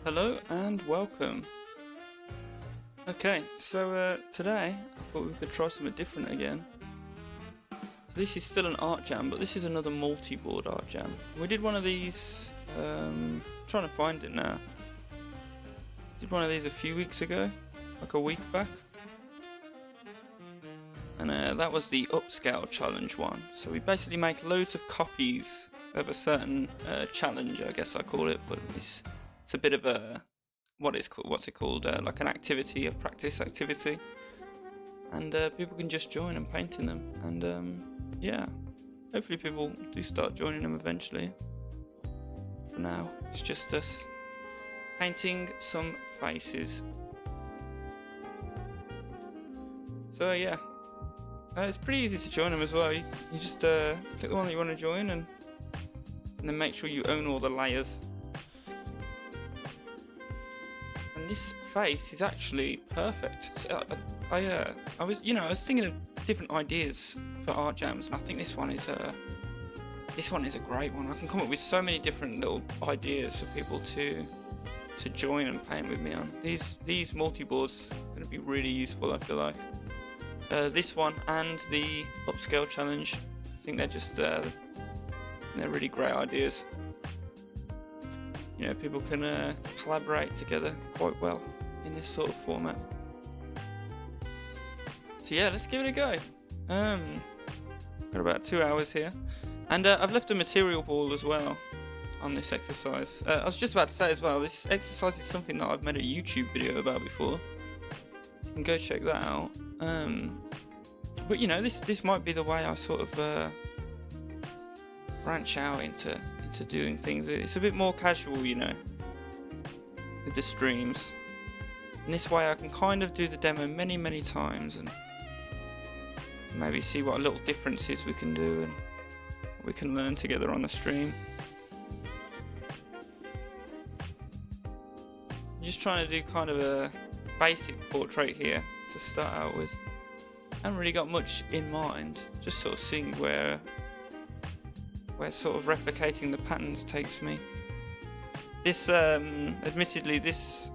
Hello and welcome. Okay, so today I thought we could try something different again. So this is still an art jam, but this is another multi-board art jam. We did one of these, trying to find it now. Did one of these a few weeks ago, like a week back. And that was the upscale challenge one. So we basically make loads of copies of a certain challenge, I guess I call it, but it's a bit of a what's it called? Like an activity, a practice activity, and people can just join and paint in them. And yeah, hopefully people do start joining them eventually. For now, it's just us painting some faces. So yeah, it's pretty easy to join them as well. You just click the one that you want to join, and then make sure you own all the layers. And this face is actually perfect. So I was thinking of different ideas for art jams, and I think this one is a great one. I can come up with so many different little ideas for people to join and paint with me on. These multi-boards are going to be really useful, I feel like. This one and the upscale challenge, I think they're just they're really great ideas. You know, people can collaborate together quite well in this sort of format. So yeah, let's give it a go. Got about 2 hours here, and I've left a material ball as well on this exercise. I was just about to say as well, this exercise is something that I've made a YouTube video about before. You can go check that out. But you know, this might be the way I sort of branch out into doing things. It's a bit more casual, you know, with the streams. And this way I can kind of do the demo many times and maybe see what little differences we can do and we can learn together on the stream. I'm just trying to do kind of a basic portrait here to start out with. I haven't really got much in mind, just sort of seeing where sort of replicating the patterns takes me. This, admittedly, this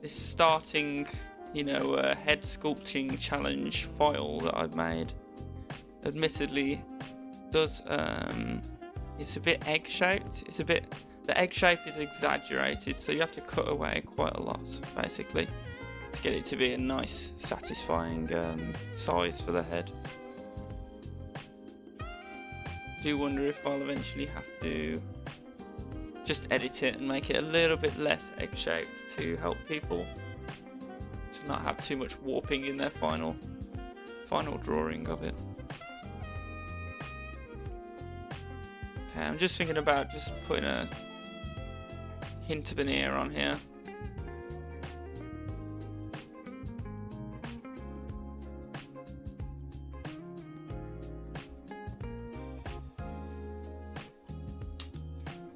starting, you know, head sculpting challenge file that I've made, admittedly, does it's a bit egg-shaped. The egg shape is exaggerated, so you have to cut away quite a lot, basically, to get it to be a nice, satisfying size for the head. I do wonder if I'll eventually have to just edit it and make it a little bit less egg-shaped to help people to not have too much warping in their final drawing of it. Okay, I'm just thinking about just putting a hint of an ear on here.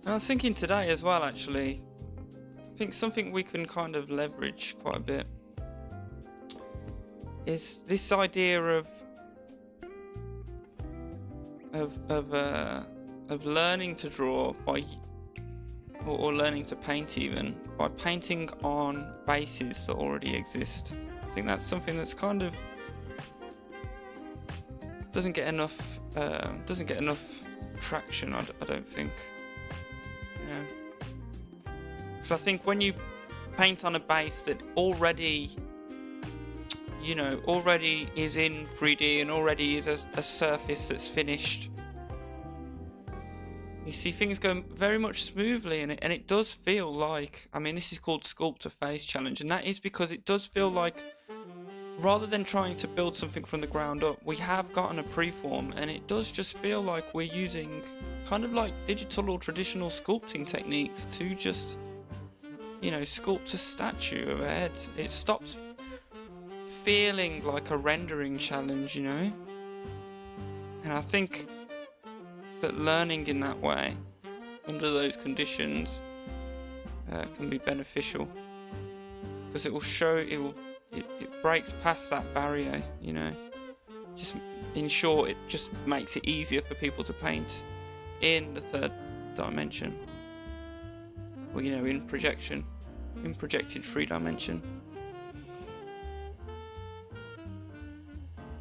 I was thinking today as well, actually, I think something we can kind of leverage quite a bit is this idea of learning to draw by, or learning to paint even, by painting on bases that already exist. I think that's something that's kind of doesn't get enough traction, I don't think. Because I think when you paint on a base that already is in 3D and already is a surface that's finished, you see things go very much smoothly, and it does feel like, I mean, this is called Sculpt a Face Challenge, and that is because it does feel like, rather than trying to build something from the ground up, we have gotten a preform, and it does just feel like we're using kind of like digital or traditional sculpting techniques to just, you know, sculpt a statue of a head. It stops feeling like a rendering challenge, you know? And I think that learning in that way, under those conditions, can be beneficial, because it will show, it breaks past that barrier, you know. Just in short, it just makes it easier for people to paint in the third dimension. Well, you know, in projected 3D.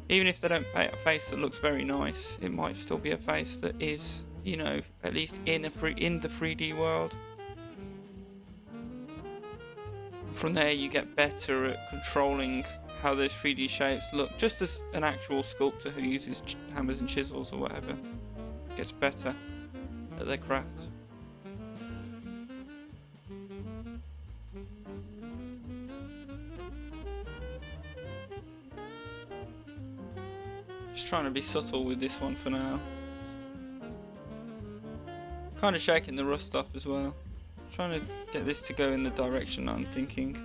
Even if they don't paint a face that looks very nice, it might still be a face that is, you know, at least in the 3D world. From there you get better at controlling how those 3D shapes look, just as an actual sculptor who uses hammers and chisels or whatever gets better at their craft. Just trying to be subtle with this one for now. Kind of shaking the rust off as well. Trying to get this to go in the direction I'm thinking.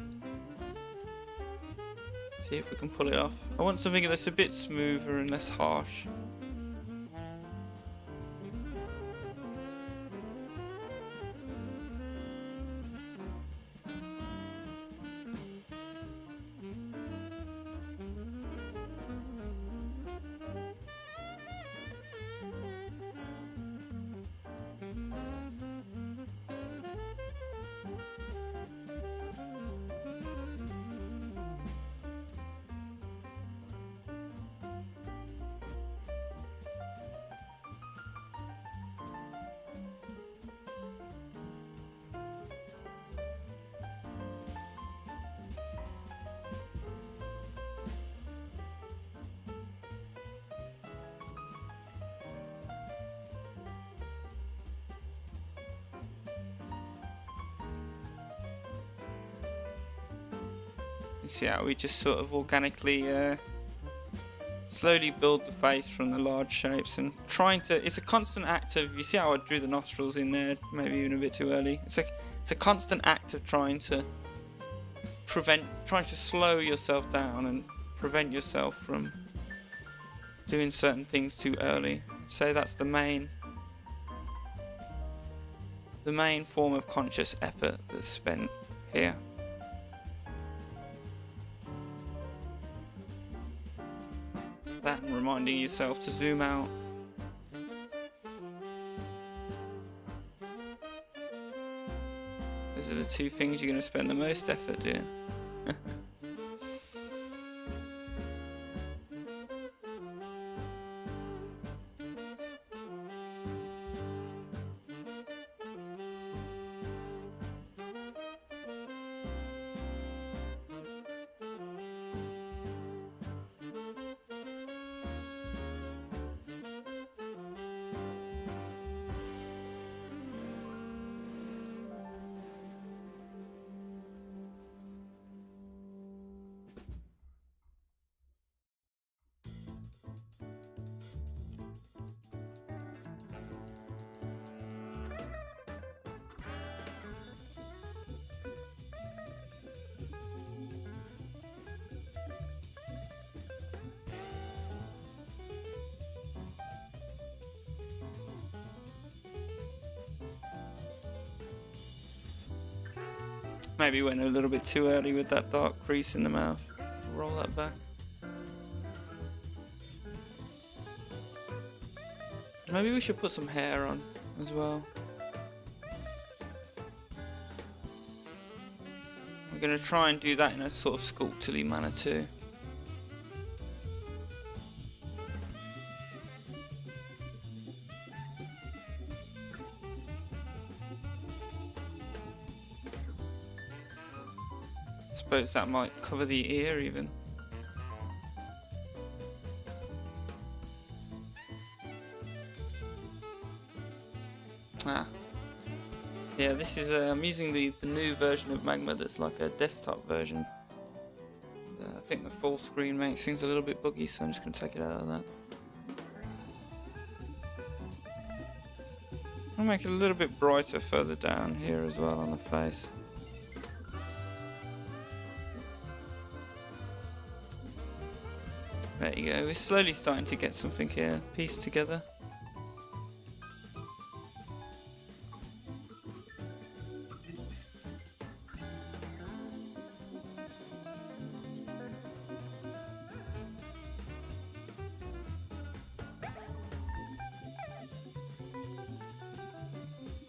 See if we can pull it off. I want something that's a bit smoother and less harsh. You see how we just sort of organically slowly build the face from the large shapes, and trying to, it's a constant act of, you see how I drew the nostrils in there, maybe even a bit too early. It's a constant act of trying to slow yourself down and prevent yourself from doing certain things too early. So that's the main form of conscious effort that's spent here. That and reminding yourself to zoom out. Those are the two things you're going to spend the most effort doing. Maybe went a little bit too early with that dark crease in the mouth. Roll that back. Maybe we should put some hair on as well. We're going to try and do that in a sort of sculpturally manner too. I suppose that might cover the ear even. Yeah, this is I'm using the new version of Magma that's like a desktop version. I think the full screen makes things a little bit buggy, so I'm just going to take it out of that. I'll make it a little bit brighter further down here as well on the face. There you go, we're slowly starting to get something here pieced together.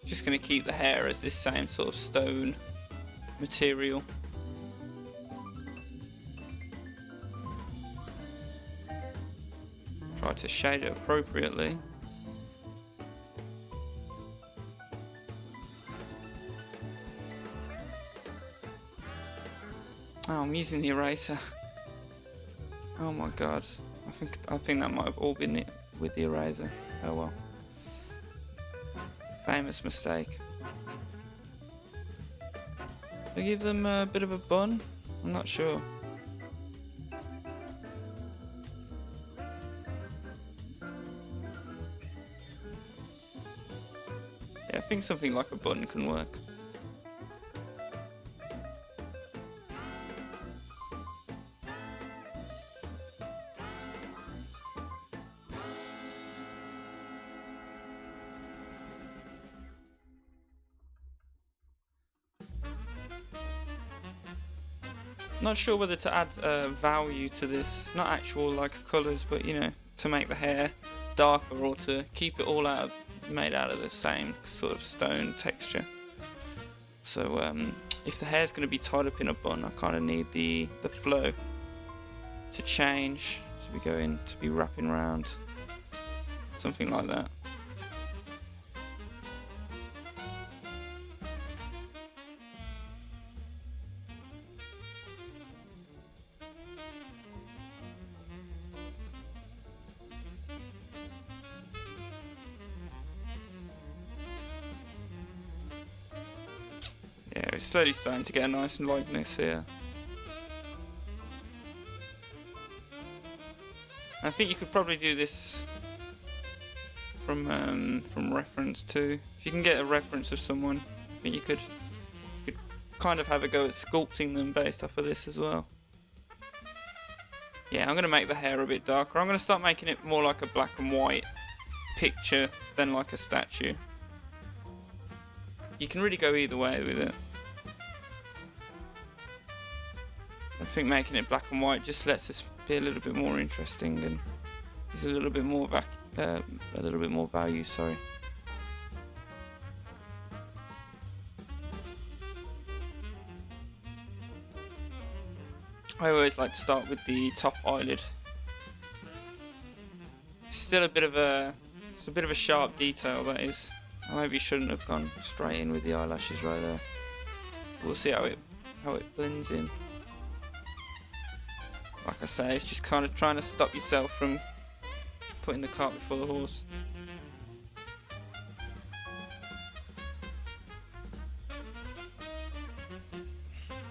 Just going to keep the hair as this same sort of stone material. Try to shade it appropriately. Oh, I'm using the eraser. Oh my god. I think that might have all been it with the eraser. Oh well. Famous mistake. Do I give them a bit of a bun? I'm not sure. Yeah, I think something like a bun can work. Not sure whether to add value to this, not actual like colours, but you know, to make the hair darker or to keep it all made out of the same sort of stone texture. So if the hair's going to be tied up in a bun, I kind of need the flow to change, so we go in to be wrapping around, something like that. Yeah, it's slowly starting to get a nice likeness here. I think you could probably do this from reference too. If you can get a reference of someone, I think you could kind of have a go at sculpting them based off of this as well. Yeah, I'm going to make the hair a bit darker. I'm going to start making it more like a black and white picture than like a statue. You can really go either way with it. I think making it black and white just lets us be a little bit more interesting and there's a little bit more value. Sorry. I always like to start with the top eyelid. It's still a bit of a sharp detail, that is. I maybe shouldn't have gone straight in with the eyelashes right there. We'll see how it blends in. Like I say, it's just kind of trying to stop yourself from putting the cart before the horse.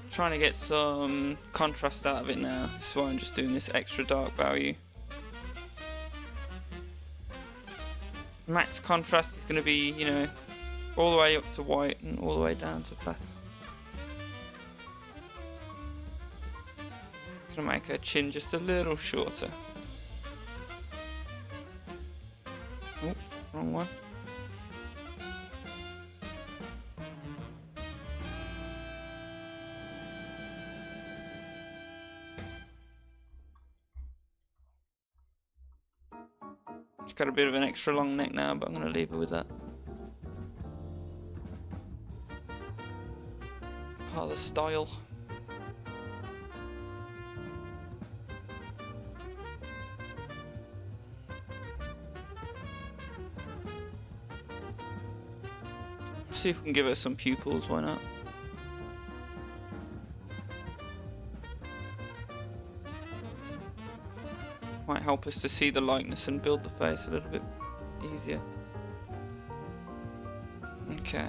Trying to get some contrast out of it now. That's why I'm just doing this extra dark value. Max contrast is going to be, you know, all the way up to white and all the way down to black. Gonna make her chin just a little shorter. Oh, wrong one. She's got a bit of an extra long neck now, but I'm gonna leave her with that. Part of the style. See if we can give her some pupils, why not? Might help us to see the likeness and build the face a little bit easier. Okay.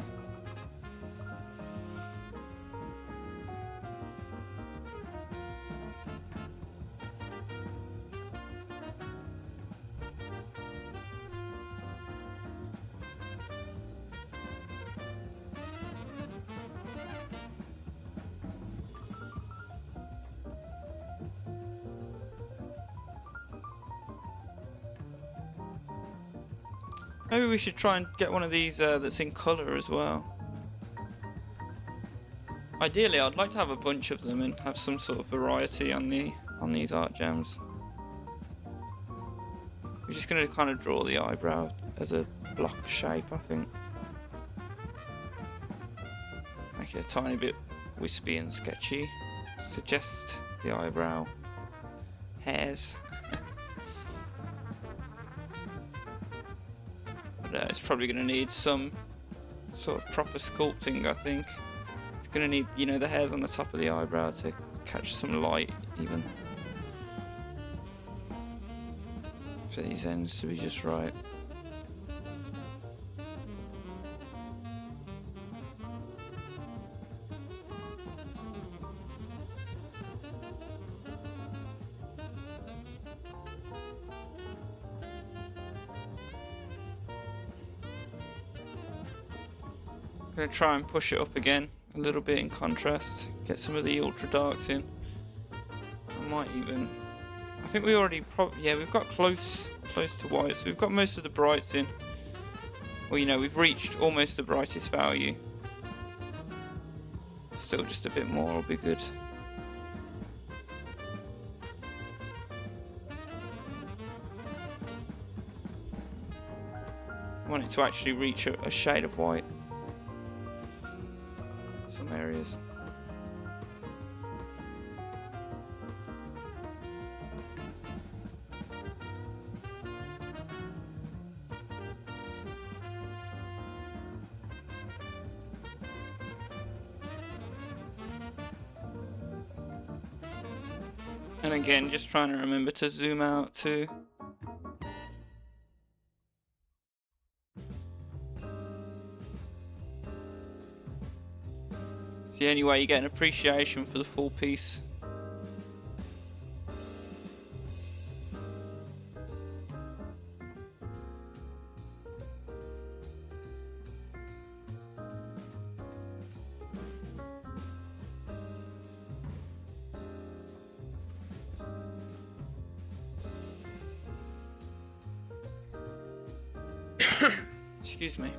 Maybe we should try and get one of these that's in colour as well. Ideally, I'd like to have a bunch of them and have some sort of variety on these art gems. We're just going to kind of draw the eyebrow as a block shape, I think. Make it a tiny bit wispy and sketchy. Suggest the eyebrow hairs. But it's probably going to need some sort of proper sculpting, I think. It's going to need, you know, the hairs on the top of the eyebrow to catch some light even. For these ends to be just right. I'm going to try and push it up again a little bit in contrast, get some of the ultra darks in. I might even, I think we already yeah, we've got close to white, so we've got most of the brights in. Well, you know, we've reached almost the brightest value. Still just a bit more will be good. I want it to actually reach a shade of white. Some areas. And again, just trying to remember to zoom out too. It's the only way you get an appreciation for the full piece. Excuse me.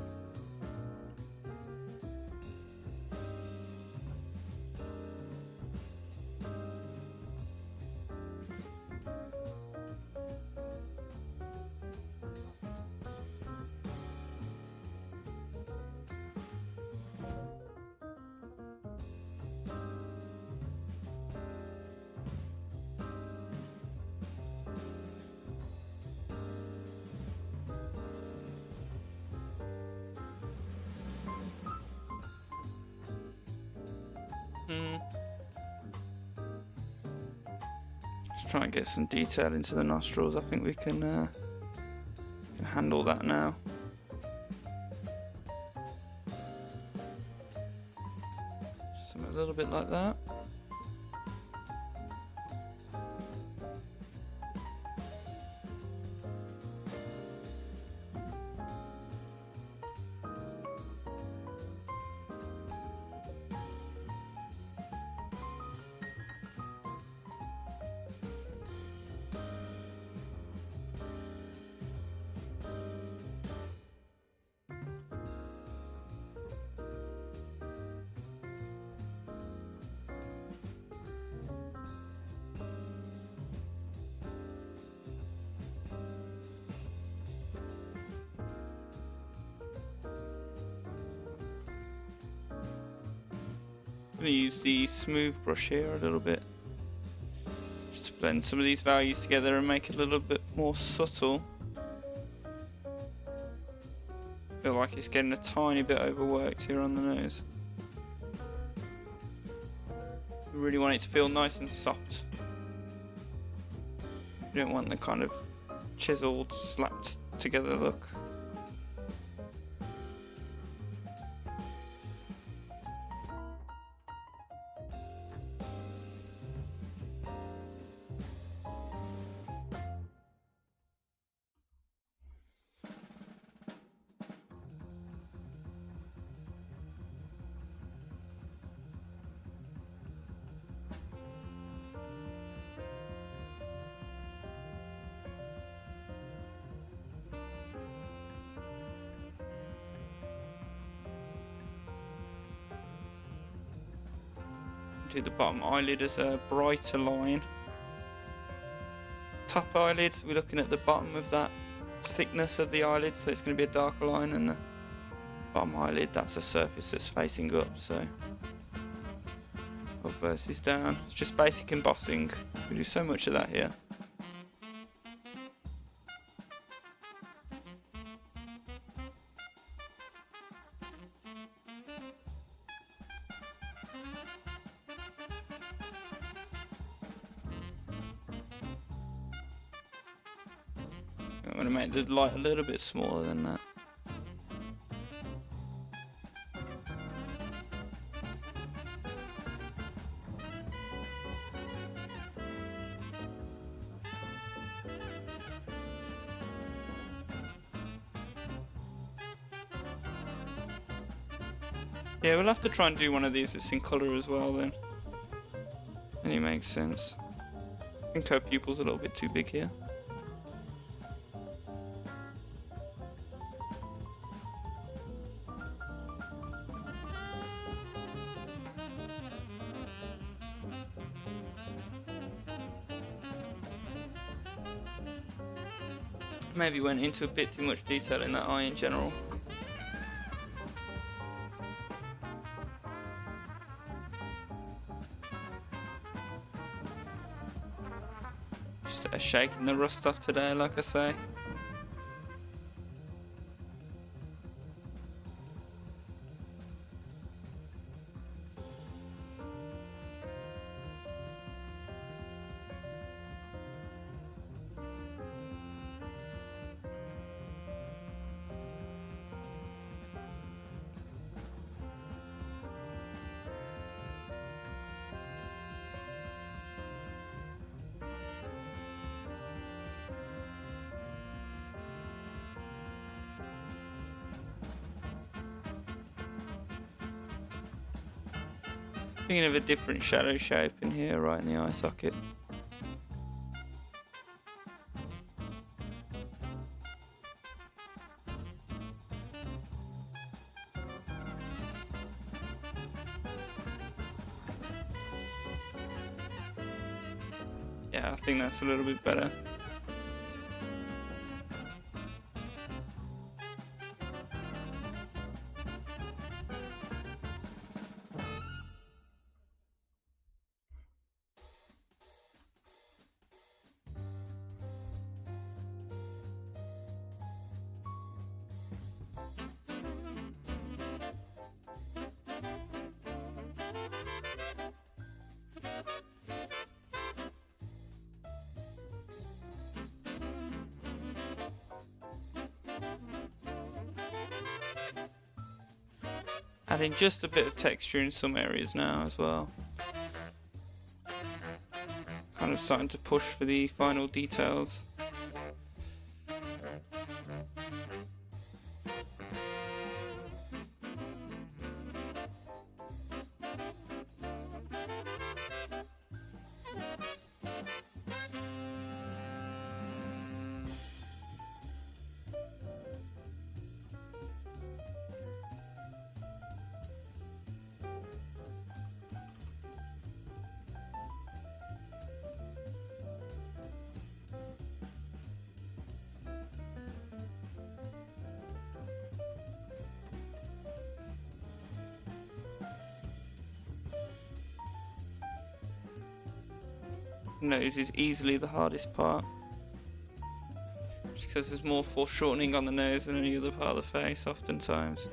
Let's try and get some detail into the nostrils. I think we can handle that now. Just something a little bit like that. I'm going to use the smooth brush here a little bit, just to blend some of these values together and make it a little bit more subtle. I feel like it's getting a tiny bit overworked here on the nose. We really want it to feel nice and soft. We don't want the kind of chiseled, slapped together look. Do the bottom eyelid as a brighter line. Top eyelid, we're looking at the bottom of that thickness of the eyelid, so it's going to be a darker line, and bottom eyelid, that's a surface that's facing up, so up versus down. It's just basic embossing. We do so much of that here. I'm going to make the light a little bit smaller than that. Yeah, we'll have to try and do one of these that's in colour as well then. And it makes sense. I think her pupil's a little bit too big here. Maybe went into a bit too much detail in that eye in general. Just shaking the rust off today, like I say. Thinking of a different shadow shape in here, right in the eye socket. Yeah, I think that's a little bit better. Adding just a bit of texture in some areas now as well. Kind of starting to push for the final details. Nose is easily the hardest part, just because there's more foreshortening on the nose than any other part of the face oftentimes.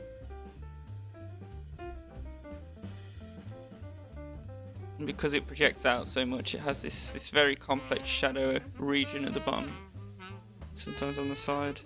And because it projects out so much, it has this very complex shadow region at the bottom, sometimes on the side.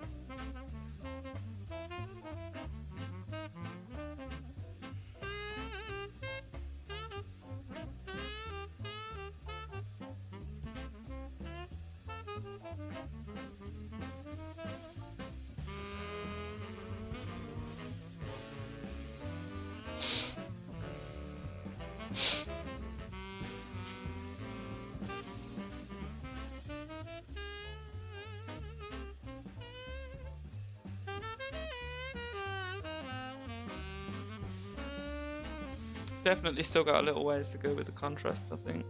Definitely still got a little ways to go with the contrast, I think.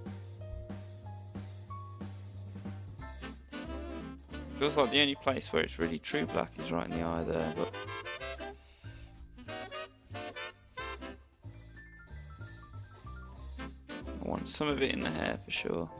Feels like the only place where it's really true black is right in the eye there, but want some of it in the hair for sure.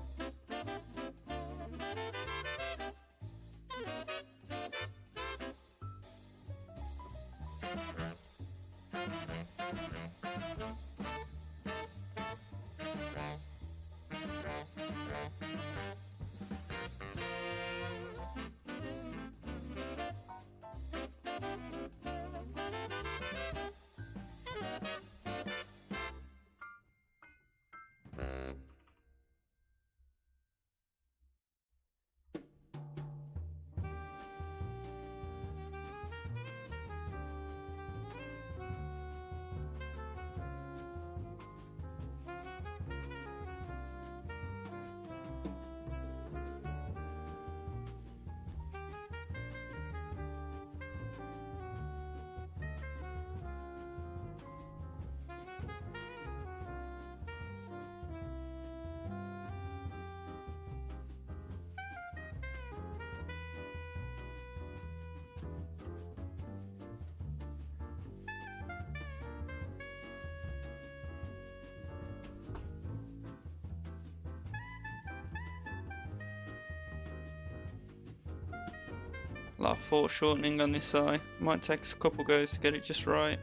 A lot of foreshortening on this eye. Might take us a couple goes to get it just right.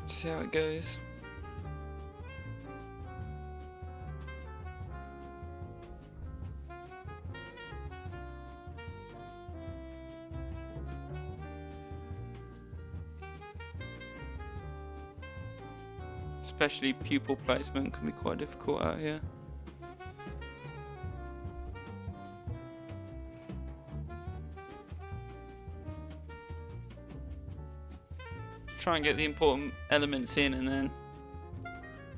See how it goes. Especially pupil placement can be quite difficult out here. Try and get the important elements in and then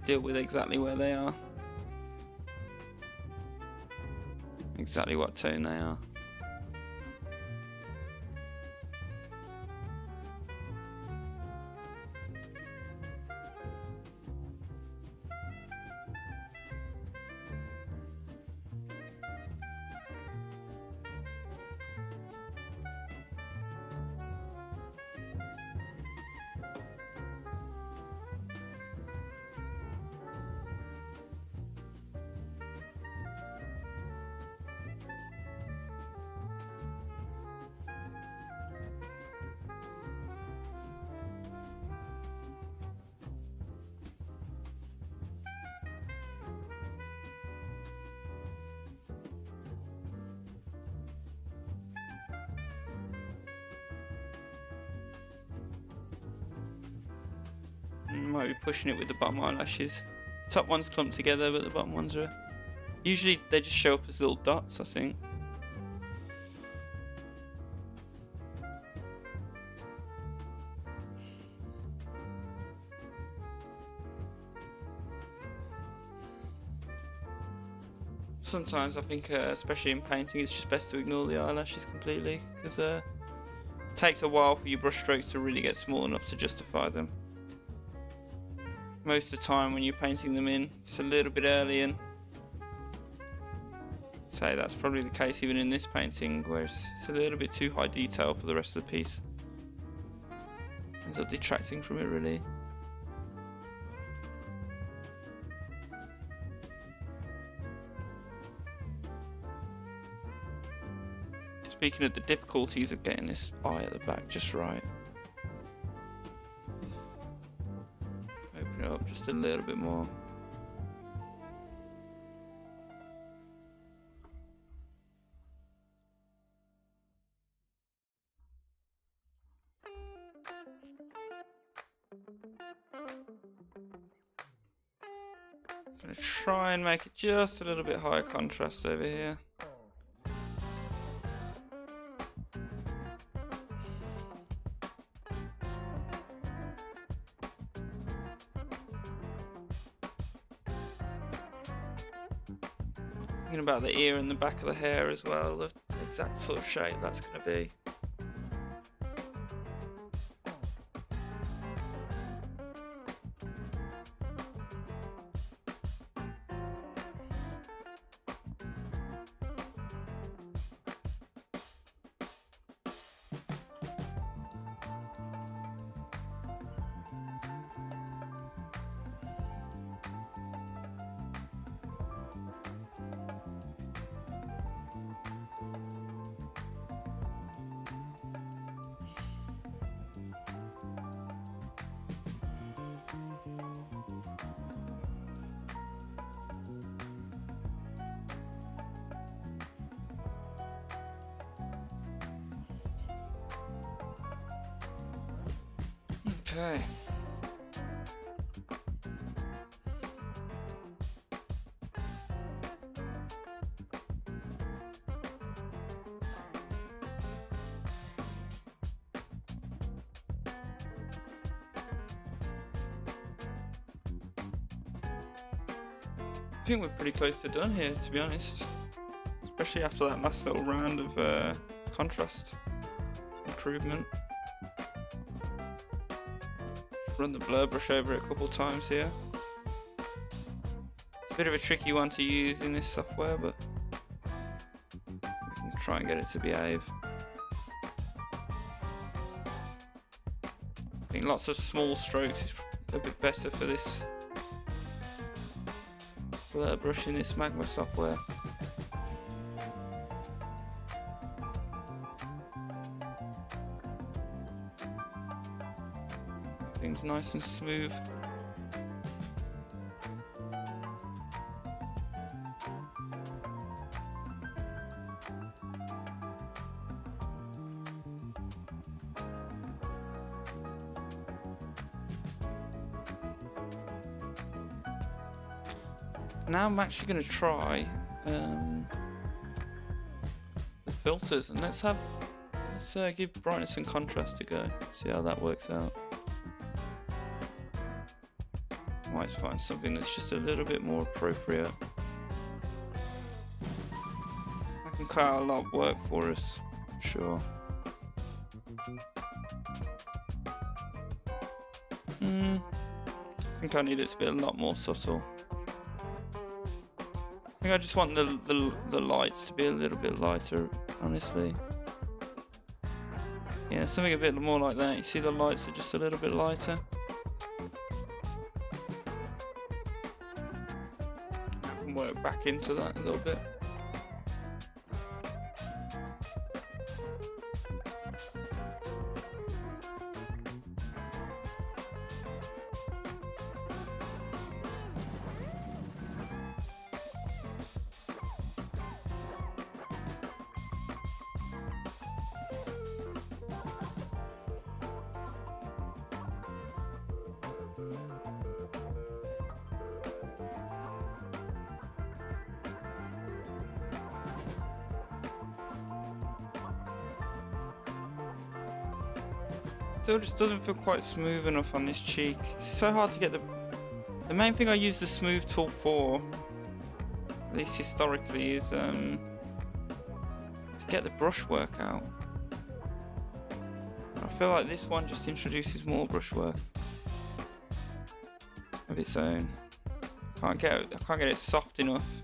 deal with exactly where they are. Exactly what tone they are. Might be pushing it with the bottom eyelashes. Top one's clumped together, but the bottom ones are... Usually they just show up as little dots, I think. Sometimes I think, especially in painting, it's just best to ignore the eyelashes completely, because it takes a while for your brush strokes to really get small enough to justify them. Most of the time when you're painting them in, it's a little bit early, and say that's probably the case even in this painting, where it's a little bit too high detail for the rest of the piece. Ends up detracting from it really. Speaking of the difficulties of getting this eye at the back just right. Open it up just a little bit more. I'm going to try and make it just a little bit higher contrast over here. Thinking about the ear and the back of the hair as well, the exact sort of shape that's going to be. Okay. I think we're pretty close to done here, to be honest. Especially after that last little round of contrast improvement. Just run the blur brush over it a couple times here. It's a bit of a tricky one to use in this software, but we can try and get it to behave. I think lots of small strokes is a bit better for this blur brush in this Magma software. Things nice and smooth. Now I'm actually going to try the filters, and let's give brightness and contrast a go. See how that works out. Might find something that's just a little bit more appropriate. I can cut out a lot of work for us, for sure. I think I need it to be a lot more subtle. I think I just want the lights to be a little bit lighter, honestly. Yeah, something a bit more like that. You see the lights are just a little bit lighter. I can work back into that a little bit. Still just doesn't feel quite smooth enough on this cheek. It's so hard to get the main thing I use the smooth tool for, at least historically, is to get the brushwork out. I feel like this one just introduces more brushwork of its own. I can't get it soft enough.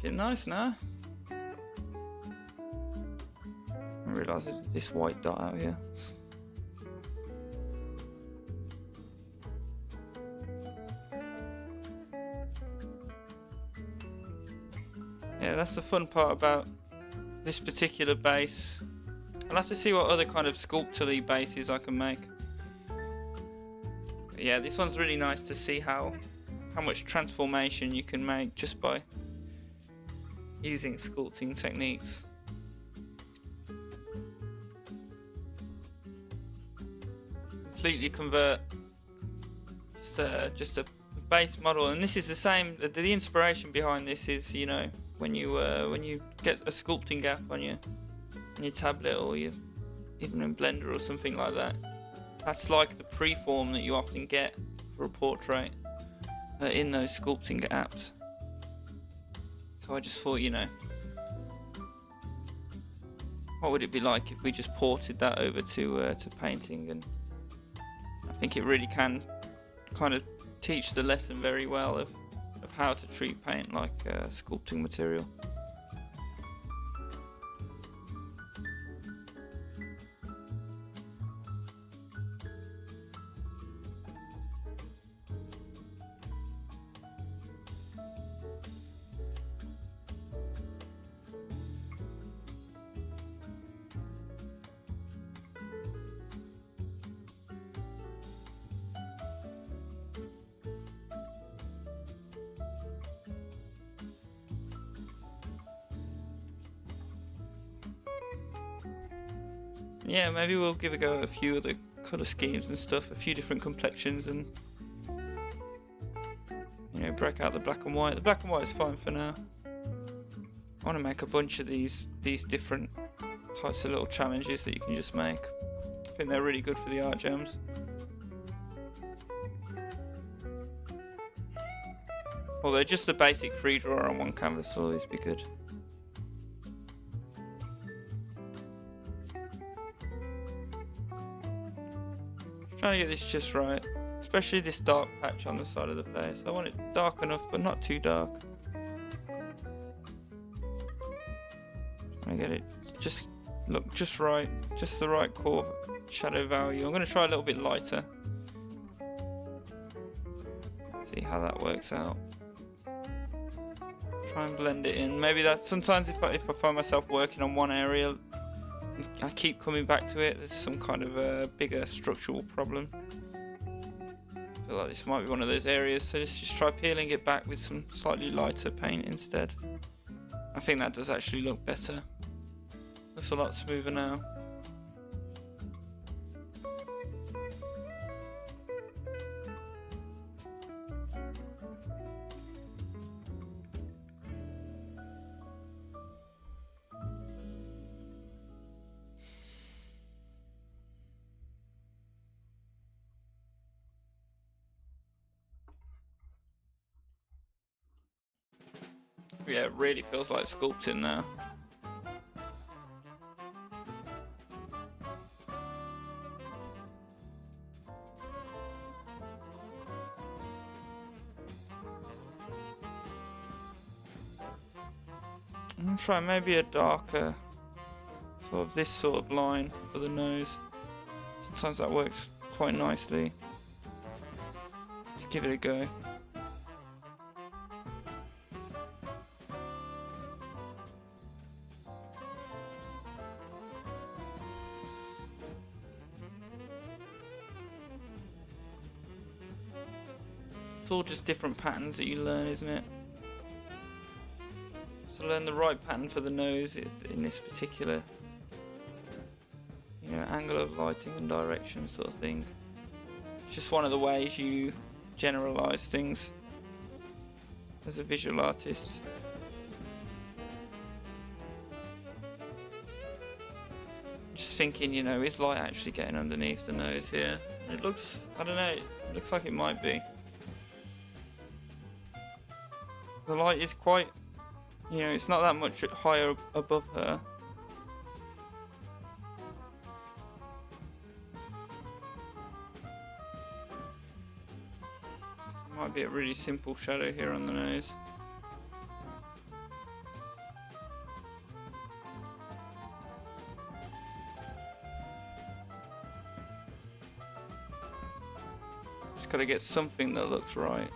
Looking nice now. I realise there's this white dot out here. Yeah, that's the fun part about this particular base. I'll have to see what other kind of sculpturally bases I can make. But yeah, this one's really nice to see how much transformation you can make just by using sculpting techniques. Completely convert just a base model, and this is the same. The inspiration behind this is, you know, when you get a sculpting app on your tablet, or you even in Blender or something like that. That's like the preform that you often get for a portrait in those sculpting apps. So I just thought, you know, what would it be like if we just ported that over to painting? And I think it really can kind of teach the lesson very well of how to treat paint like sculpting material. Yeah, maybe we'll give a go at a few of the colour schemes and stuff, a few different complexions, and, you know, break out the black and white. The black and white is fine for now. I want to make a bunch of these different types of little challenges that you can just make. I think they're really good for the art jams. Although just the basic free draw on one canvas will always be good. Trying to get this just right, especially this dark patch on the side of the face. I want it dark enough, but not too dark. Trying to get it just look just right, just the right core shadow value. I'm going to try a little bit lighter. See how that works out. Try and blend it in. Maybe that sometimes if I find myself working on one area, I keep coming back to it, there's some kind of a bigger structural problem. I feel like this might be one of those areas, so let's just try peeling it back with some slightly lighter paint instead. I think that does actually look better. Looks a lot smoother now. Yeah, it really feels like sculpting now. I'm gonna try maybe a darker, sort of this sort of line for the nose. Sometimes that works quite nicely. Let's give it a go. It's all just different patterns that you learn, isn't it? To learn the right pattern for the nose in this particular, you know, angle of lighting and direction sort of thing. It's just one of the ways you generalize things as a visual artist. Just thinking, you know, is light actually getting underneath the nose here? It looks, I don't know, it looks like it might be. The light is quite, you know, it's not that much higher above her. Might be a really simple shadow here on the nose. Just gotta get something that looks right.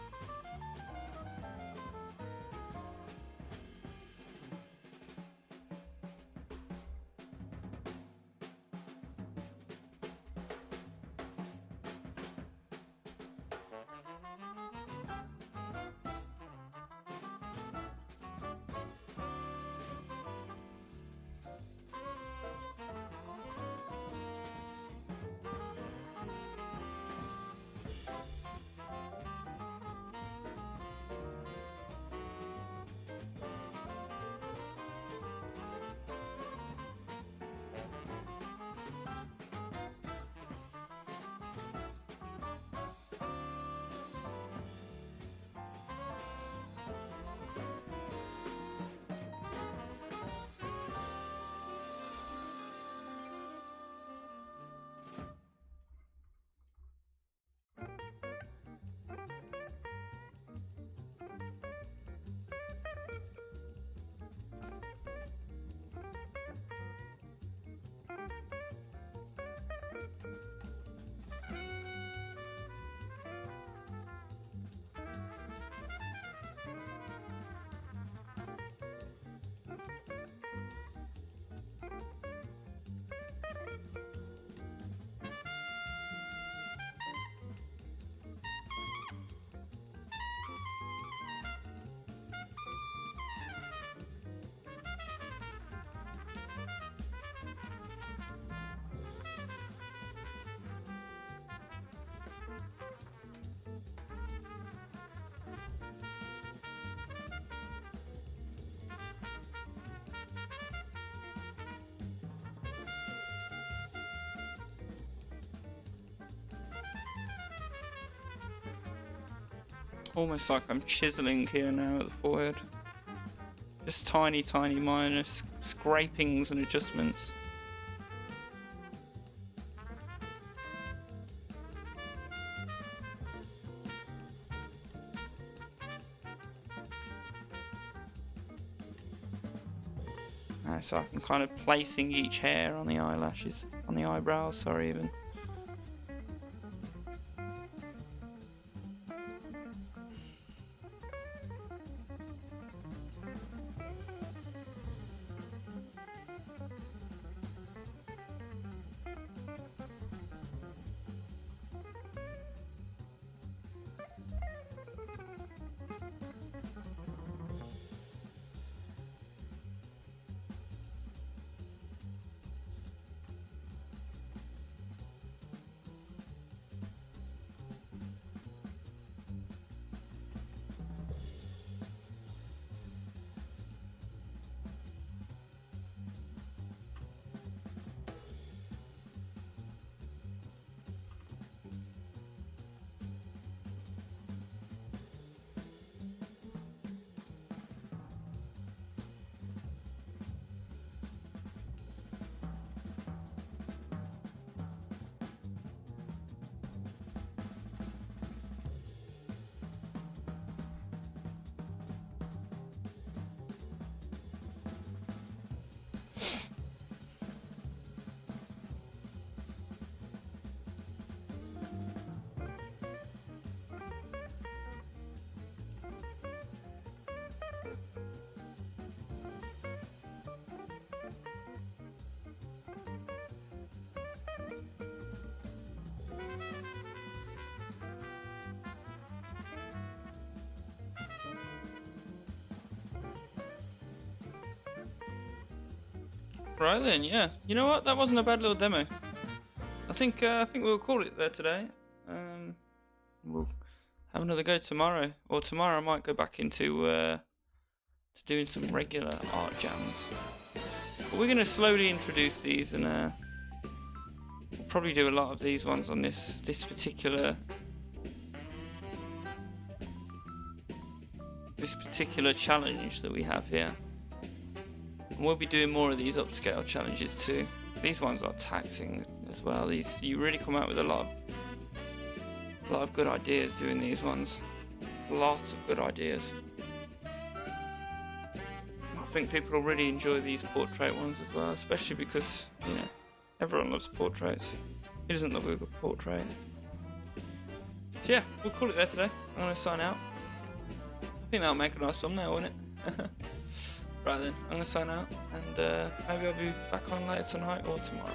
Almost like I'm chiseling here now at the forehead. Just tiny, tiny minor scrapings and adjustments. Alright, so I'm kind of placing each hair on the eyelashes, on the eyebrows, sorry even. Right then, yeah. You know what? That wasn't a bad little demo. I think we'll call it there today. We'll have another go tomorrow, or tomorrow I might go back into to doing some regular art jams. But we're gonna slowly introduce these, and we'll probably do a lot of these ones on this particular challenge that we have here. And we'll be doing more of these upscale challenges too. These ones are taxing as well. You really come out with a lot of good ideas doing these ones. Lots of good ideas. I think people will really enjoy these portrait ones as well, especially because, you know, everyone loves portraits. Who doesn't love a good portrait? So yeah, we'll call it there today. I'm going to sign out. I think that'll make a nice thumbnail, won't it? Right then, I'm going to sign out, and maybe I'll be back on later tonight or tomorrow.